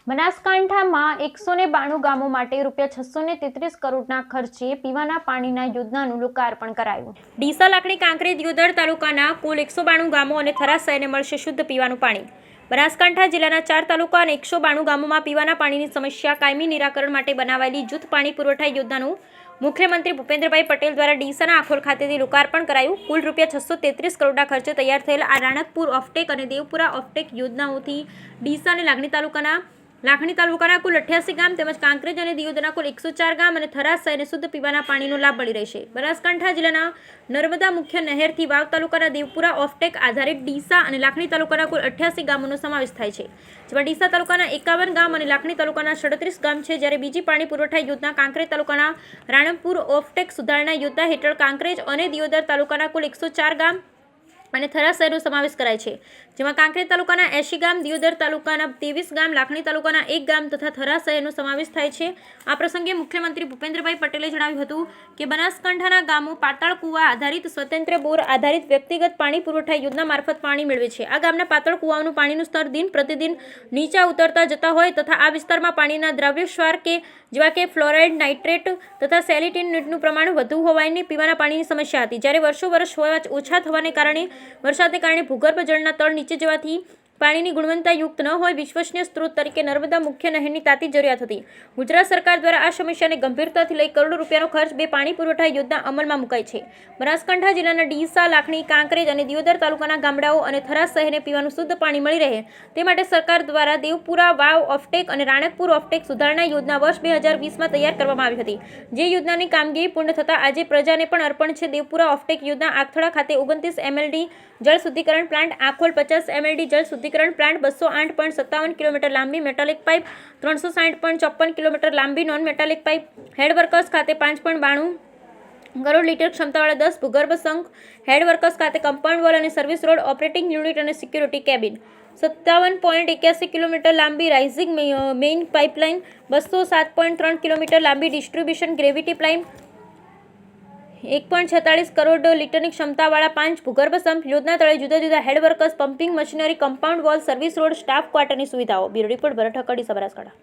બનાસકાંઠામાં 192 ગામો માટે ₹633 કરોડના ખર્ચે પીવાના પાણીના યોજનાનું લોકાર્પણ કરાયું। ડીસા, લાખણી, કાંકરેજ, દિયોદર તાલુકાના કુલ 192 ગામો અને થરાદ શહેરને મળશે શુદ્ધ પીવાનું પાણી। બનાસકાંઠા જિલ્લાના 4 તાલુકા અને 192 ગામોમાં પીવાના પાણીની સમસ્યા કાયમી નિરાકરણ માટે બનાવાયેલી જૂથ પાણી પુરવઠા યોજનાનું મુખ્યમંત્રી ભૂપેન્દ્રભાઈ પટેલ દ્વારા ડીસાના આખોલ ખાતેથી લોકાર્પણ કરાયું। કુલ ₹633 કરોડના ખર્ચે તૈયાર થયેલ આ રાણકપુર ઓફટેક અને દેવપુરા ઓફટેક યોજનાઓથી ડીસા અને લાખણી તાલુકાના કુલ 88 ગામ તેમજ કાંકરેજ અને દિયોદરના કુલ 104 ગામ અને થરાદ શહેરને શુદ્ધ પીવાના પાણીનો લાભ મળી રહેશે। બનાસકાંઠા જિલ્લાના નર્મદા મુખ્ય નહેરથી વાવ તાલુકાના દેવપુરા ઓફટેક આધારિત ડીસા અને લાખણી તાલુકાના કુલ 88 ગામોનો સમાવેશ થાય છે, જેમાં ડીસા તાલુકાના 51 ગામ અને લાખણી તાલુકાના 37 ગામ છે, જ્યારે બીજી પાણી પુરવઠા યોજના કાંકરેજ તાલુકાના રાણકપુર ઓફટેક સુધારણા યોજના હેઠળ કાંકરેજ અને દિયોદર તાલુકાના કુલ 104 ગામ અને થરાદ શહેરનો સમાવેશ કરાય છે, જેમાં કાંકરેજ તાલુકાના 80 ગામ, દિયોદર તાલુકાના 23 ગામ, લાખણી તાલુકાના 1 ગામ તથા થરાદ શહેરનો સમાવેશ થાય છે। આ પ્રસંગે મુખ્યમંત્રી ભૂપેન્દ્રભાઈ પટેલે જણાવ્યું હતું કે બનાસકાંઠાના ગામો પાતાળ કુવા આધારિત સ્વતંત્ર બોર આધારિત વ્યક્તિગત પાણી પુરવઠા યોજના મારફત પાણી મેળવે છે। આ ગામના પાતાળ કુવાઓનું પાણીનું સ્તર દિન પ્રતિદિન નીચા ઉતરતા જતા હોય તથા આ વિસ્તારમાં પાણીના દ્રવ્યક્ષાર જેવા કે ફ્લોરાઇડ, નાઇટ્રેટ તથા સેલિનિટીનું પ્રમાણ વધુ હોવાને પીવાના પાણીની સમસ્યા હતી, જ્યારે વર્ષો ઓછા થવાને કારણે વરસાદને કારણે ભૂગર્ભ જળના તળ નીચે જવાથી પાણીની ગુણવત્તાયુક્ત ન હોય વિશ્વસનીય સ્ત્રોત તરીકે નર્મદા મુખ્ય નહેરની તાતી જરૂરિયાત હતી। ગુજરાત સરકાર દ્વારા આ સમસ્યાને ગંભીરતાથી લઈ કરોડો રૂપિયાનો ખર્ચ બે પાણી પુરવઠા યોજના અમલમાં મુકાઈ છે। બનાસકાંઠા જિલ્લાના ડીસા, લાખણી, કાંકરેજ અને દિયોદર તાલુકાના ગામડાઓ અને થરાદ શહેરને પીવાનું શુદ્ધ પાણી મળી રહે તે માટે સરકાર દ્વારા દેવપુરા વાવ ઓફટેક અને રાણકપુર ઓફટેક સુધારણા યોજના વર્ષ 2020માં તૈયાર કરવામાં આવી હતી, જે યોજનાની કામગીરી પૂર્ણ થતાં આજે પ્રજાને પણ અર્પણ છે। દેવપુરા ઓફટેક યોજના આખથડા ખાતે 29 MLD જળ શુદ્ધિકરણ પ્લાન્ટ, આખોલ 50 MLD જળ શુદ્ધિકરણ પ્લાન્ટ, 208.57 કિલોમીટર લાંબી મેટાલિક પાઇપ, 360.54 કિલોમીટર લાંબી નોન મેટાલિક પાઇપ, હેડવર્કર્સ ખાતે 5.92 કરોડ લીટર ક્ષમતાવાળા 10 ભૂગર્ભ સંઘ, હેડવર્કર્સ ખાતે કમ્પાઉન્ડ વોલ અને સર્વિસ રોડ, ઓપરેટિંગ યુનિટ અને સિક્યુરિટી કેબિન, 57.81 કિલોમીટર લાંબી રાઇઝિંગ મેઇન પાઇપલાઇન, 207.3 કિલોમીટર લાંબી ડિસ્ટ્રીબ્યુશન ગ્રેવિટી પાઇપ, 1.46 કરોડ લીટરની ક્ષમતાવાળા 5 ભૂગર્ભ સંપ, યોજના તળે જુદા જુદા head workers, pumping machinery, compound wall, service road, staff ક્વાર્ટરની સુવિધાઓ। Bureau report, Bharat Thakkar, Deesa, Banaskantha.